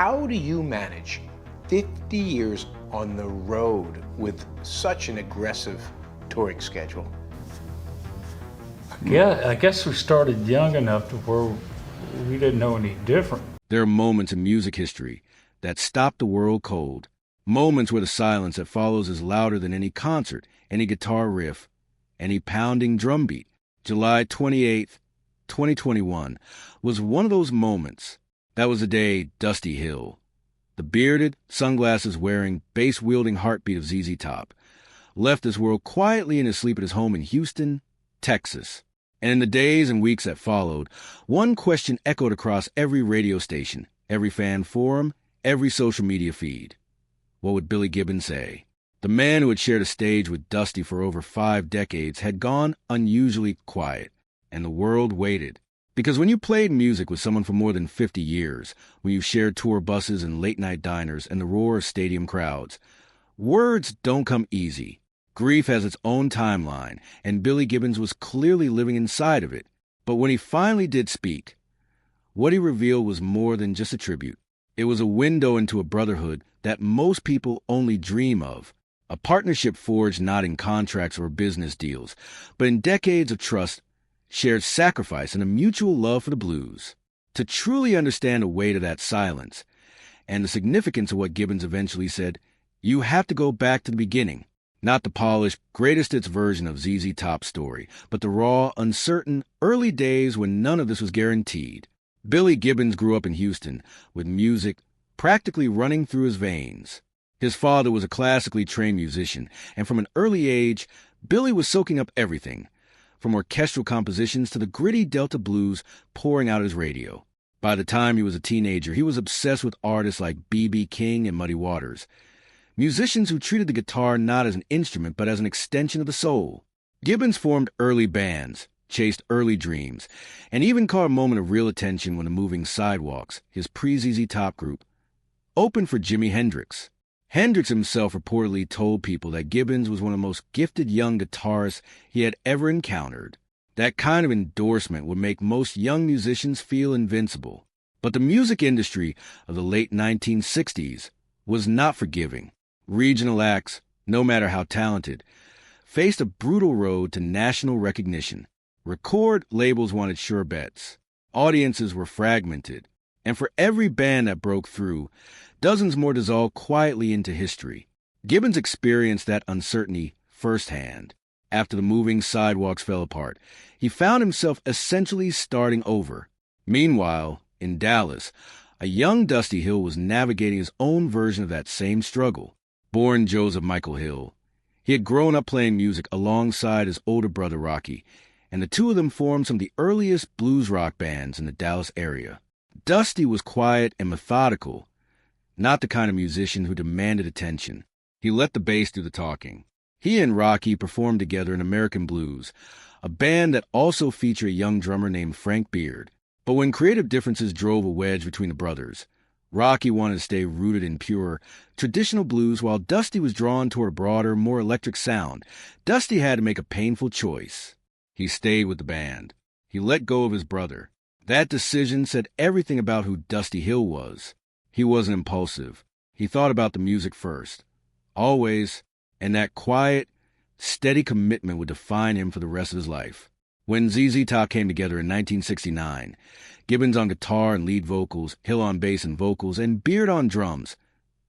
How do you manage 50 years on the road with such an aggressive touring schedule? Yeah, I guess we started young enough to where we didn't know any different. There are moments in music history that stop the world cold. Moments where the silence that follows is louder than any concert, any guitar riff, any pounding drum beat. July 28th, 2021 was one of those moments. That was the day Dusty Hill, the bearded, sunglasses-wearing, bass-wielding heartbeat of ZZ Top, left this world quietly in his sleep at his home in Houston, Texas. And in the days and weeks that followed, one question echoed across every radio station, every fan forum, every social media feed. What would Billy Gibbons say? The man who had shared a stage with Dusty for over 5 decades had gone unusually quiet, and the world waited. Because when you played music with someone for more than 50 years, when you shared tour buses and late-night diners and the roar of stadium crowds, words don't come easy. Grief has its own timeline, and Billy Gibbons was clearly living inside of it. But when he finally did speak, what he revealed was more than just a tribute. It was a window into a brotherhood that most people only dream of, a partnership forged not in contracts or business deals, but in decades of trust, shared sacrifice, and a mutual love for the blues. To truly understand the weight of that silence and the significance of what Gibbons eventually said, you have to go back to the beginning. Not the polished, greatest-hits version of ZZ Top's story, but the raw, uncertain, early days when none of this was guaranteed. Billy Gibbons grew up in Houston, with music practically running through his veins. His father was a classically trained musician, and from an early age, Billy was soaking up everything, from orchestral compositions to the gritty Delta blues pouring out his radio. By the time he was a teenager, he was obsessed with artists like B.B. King and Muddy Waters, musicians who treated the guitar not as an instrument but as an extension of the soul. Gibbons formed early bands, chased early dreams, and even caught a moment of real attention when the Moving Sidewalks, his pre-ZZ Top group, opened for Jimi Hendrix. Hendrix himself reportedly told people that Gibbons was one of the most gifted young guitarists he had ever encountered. That kind of endorsement would make most young musicians feel invincible. But the music industry of the late 1960s was not forgiving. Regional acts, no matter how talented, faced a brutal road to national recognition. Record labels wanted sure bets. Audiences were fragmented. And for every band that broke through, dozens more dissolved quietly into history. Gibbons experienced that uncertainty firsthand. After the Moving Sidewalks fell apart, he found himself essentially starting over. Meanwhile, in Dallas, a young Dusty Hill was navigating his own version of that same struggle. Born Joseph Michael Hill, he had grown up playing music alongside his older brother Rocky, and the two of them formed some of the earliest blues rock bands in the Dallas area. Dusty was quiet and methodical, not the kind of musician who demanded attention. He let the bass do the talking. He and Rocky performed together in American Blues, a band that also featured a young drummer named Frank Beard. But when creative differences drove a wedge between the brothers, Rocky wanted to stay rooted in pure, traditional blues while Dusty was drawn toward a broader, more electric sound. Dusty had to make a painful choice. He stayed with the band. He let go of his brother. That decision said everything about who Dusty Hill was. He wasn't impulsive. He thought about the music first. Always. And that quiet, steady commitment would define him for the rest of his life. When ZZ Top came together in 1969, Gibbons on guitar and lead vocals, Hill on bass and vocals, and Beard on drums,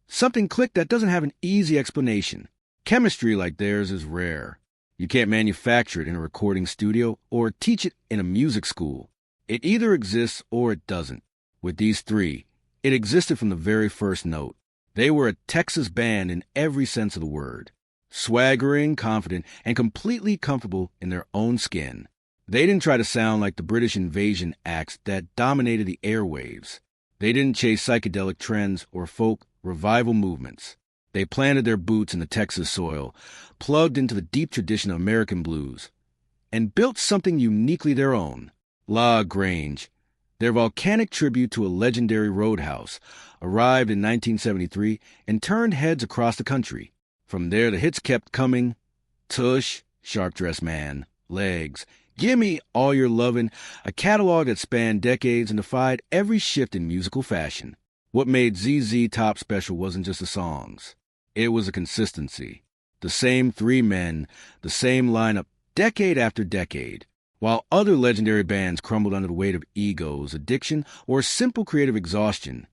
something clicked that doesn't have an easy explanation. Chemistry like theirs is rare. You can't manufacture it in a recording studio or teach it in a music school. It either exists or it doesn't. With these three, it existed from the very first note. They were a Texas band in every sense of the word. Swaggering, confident, and completely comfortable in their own skin. They didn't try to sound like the British invasion acts that dominated the airwaves. They didn't chase psychedelic trends or folk revival movements. They planted their boots in the Texas soil, plugged into the deep tradition of American blues, and built something uniquely their own. La Grange, their volcanic tribute to a legendary roadhouse, arrived in 1973 and turned heads across the country. From there, the hits kept coming. Tush, Sharp Dressed Man, Legs, Gimme All Your Lovin', a catalog that spanned decades and defied every shift in musical fashion. What made ZZ Top special wasn't just the songs. It was the consistency. The same three men, the same lineup, decade after decade. While other legendary bands crumbled under the weight of egos, addiction, or simple creative exhaustion,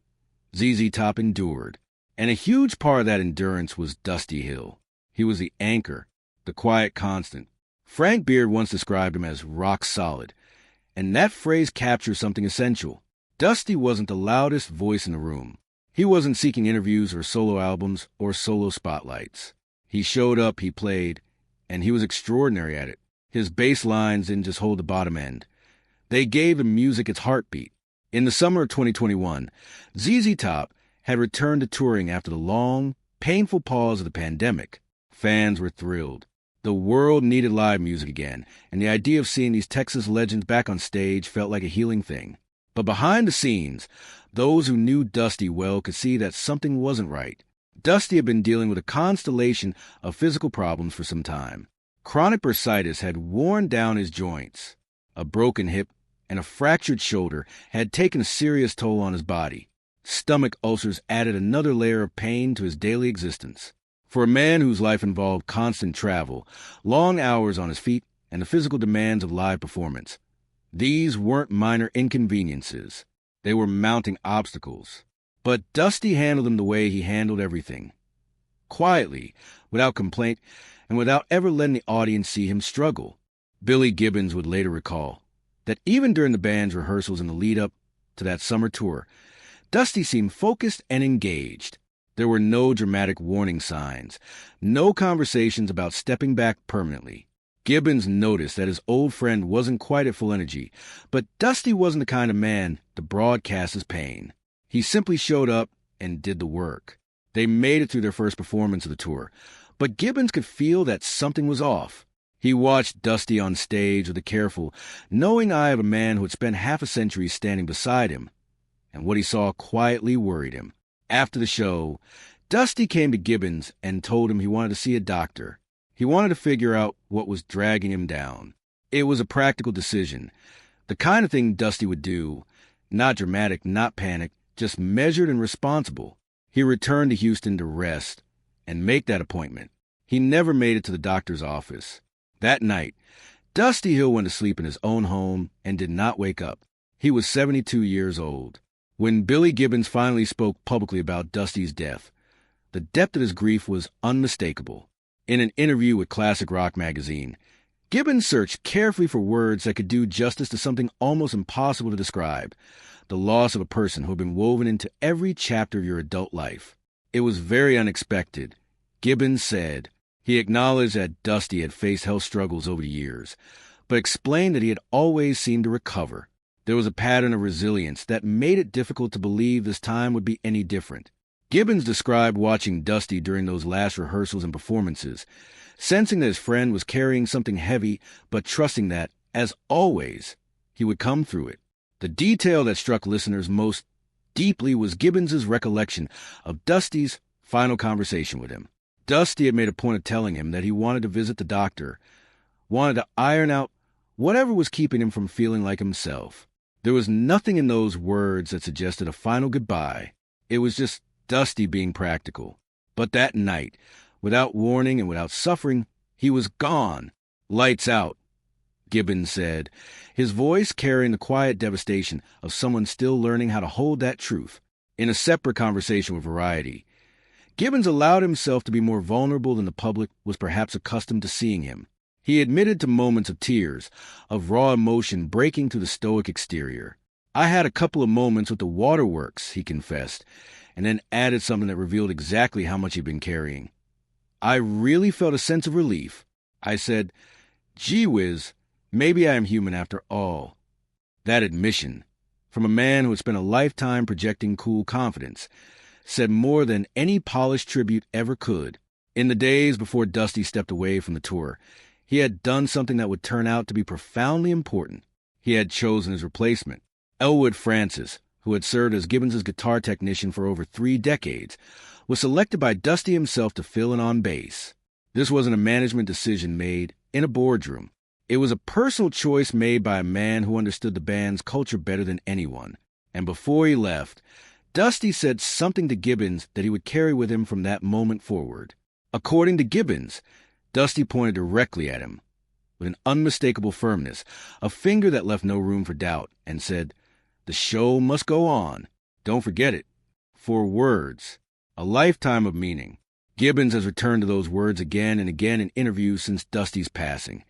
ZZ Top endured. And a huge part of that endurance was Dusty Hill. He was the anchor, the quiet constant. Frank Beard once described him as rock solid, and that phrase captures something essential. Dusty wasn't the loudest voice in the room. He wasn't seeking interviews or solo albums or solo spotlights. He showed up, he played, and he was extraordinary at it. His bass lines didn't just hold the bottom end. They gave the music its heartbeat. In the summer of 2021, ZZ Top had returned to touring after the long, painful pause of the pandemic. Fans were thrilled. The world needed live music again, and the idea of seeing these Texas legends back on stage felt like a healing thing. But behind the scenes, those who knew Dusty well could see that something wasn't right. Dusty had been dealing with a constellation of physical problems for some time. Chronic bursitis had worn down his joints. A broken hip and a fractured shoulder had taken a serious toll on his body. Stomach ulcers added another layer of pain to his daily existence. For a man whose life involved constant travel, long hours on his feet, and the physical demands of live performance, these weren't minor inconveniences. They were mounting obstacles. But Dusty handled them the way he handled everything. Quietly, without complaint, and without ever letting the audience see him struggle. Billy Gibbons would later recall that even during the band's rehearsals in the lead-up to that summer tour, Dusty seemed focused and engaged. There were no dramatic warning signs, no conversations about stepping back permanently. Gibbons noticed that his old friend wasn't quite at full energy, but Dusty wasn't the kind of man to broadcast his pain. He simply showed up and did the work. They made it through their first performance of the tour, but Gibbons could feel that something was off. He watched Dusty on stage with a careful, knowing eye of a man who had spent half a century standing beside him, and what he saw quietly worried him. After the show, Dusty came to Gibbons and told him he wanted to see a doctor. He wanted to figure out what was dragging him down. It was a practical decision, the kind of thing Dusty would do, not dramatic, not panicked, just measured and responsible. He returned to Houston to rest and make that appointment. He never made it to the doctor's office. That night, Dusty Hill went to sleep in his own home and did not wake up. He was 72 years old. When Billy Gibbons finally spoke publicly about Dusty's death, the depth of his grief was unmistakable. In an interview with Classic Rock magazine, Gibbons searched carefully for words that could do justice to something almost impossible to describe: the loss of a person who had been woven into every chapter of your adult life. It was very unexpected. Gibbons said he acknowledged that Dusty had faced health struggles over the years, but explained that he had always seemed to recover. There was a pattern of resilience that made it difficult to believe this time would be any different. Gibbons described watching Dusty during those last rehearsals and performances, sensing that his friend was carrying something heavy, but trusting that, as always, he would come through it. The detail that struck listeners most deeply was Gibbons's recollection of Dusty's final conversation with him. Dusty had made a point of telling him that he wanted to visit the doctor, wanted to iron out whatever was keeping him from feeling like himself. There was nothing in those words that suggested a final goodbye. It was just Dusty being practical. But that night, without warning and without suffering, he was gone. Lights out, Gibbons said, his voice carrying the quiet devastation of someone still learning how to hold that truth. In a separate conversation with Variety, Gibbons allowed himself to be more vulnerable than the public was perhaps accustomed to seeing him. He admitted to moments of tears, of raw emotion breaking through the stoic exterior. "I had a couple of moments with the waterworks," he confessed, and then added something that revealed exactly how much he'd been carrying. "I really felt a sense of relief. I said, gee whiz, maybe I am human after all." That admission, from a man who had spent a lifetime projecting cool confidence, said more than any polished tribute ever could. In the days before Dusty stepped away from the tour, he had done something that would turn out to be profoundly important. He had chosen his replacement. Elwood Francis, who had served as Gibbons' guitar technician for over 3 decades, was selected by Dusty himself to fill in on bass. This wasn't a management decision made in a boardroom. It was a personal choice made by a man who understood the band's culture better than anyone. And before he left, Dusty said something to Gibbons that he would carry with him from that moment forward. According to Gibbons, Dusty pointed directly at him with an unmistakable firmness, a finger that left no room for doubt, and said, "The show must go on. Don't forget it." 4 words, a lifetime of meaning. Gibbons has returned to those words again and again in interviews since Dusty's passing,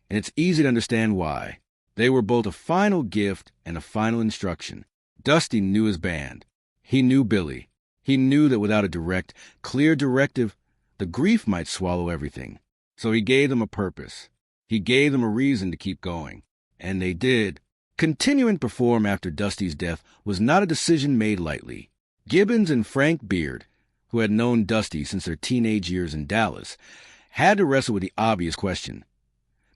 and it's easy to understand why. They were both a final gift and a final instruction. Dusty knew his band. He knew Billy. He knew that without a direct, clear directive, the grief might swallow everything. So he gave them a purpose. He gave them a reason to keep going. And they did. Continuing to perform after Dusty's death was not a decision made lightly. Gibbons and Frank Beard, who had known Dusty since their teenage years in Dallas, had to wrestle with the obvious question.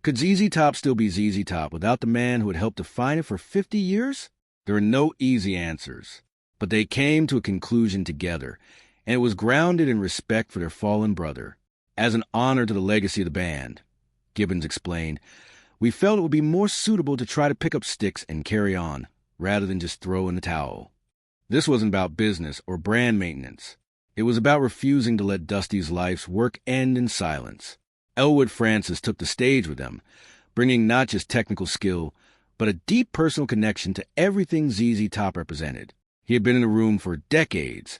Could ZZ Top still be ZZ Top without the man who had helped define it for 50 years? There are no easy answers. But they came to a conclusion together, and it was grounded in respect for their fallen brother. As an honor to the legacy of the band, Gibbons explained, we felt it would be more suitable to try to pick up sticks and carry on, rather than just throw in the towel. This wasn't about business or brand maintenance. It was about refusing to let Dusty's life's work end in silence. Elwood Francis took the stage with them, bringing not just technical skill, but a deep personal connection to everything ZZ Top represented. He had been in the room for decades,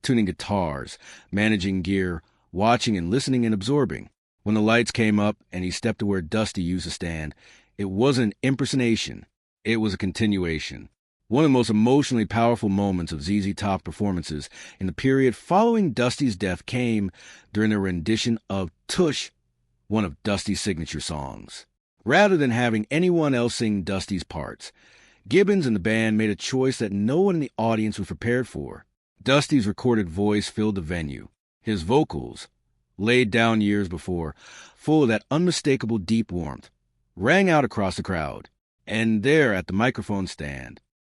tuning guitars, managing gear, watching and listening and absorbing. When the lights came up and he stepped to where Dusty used to stand, it wasn't an impersonation. It was a continuation. One of the most emotionally powerful moments of ZZ Top performances in the period following Dusty's death came during their rendition of Tush, one of Dusty's signature songs. Rather than having anyone else sing Dusty's parts, Gibbons and the band made a choice that no one in the audience was prepared for. Dusty's recorded voice filled the venue. His vocals, laid down years before, full of that unmistakable deep warmth, rang out across the crowd. And there at the microphone stand,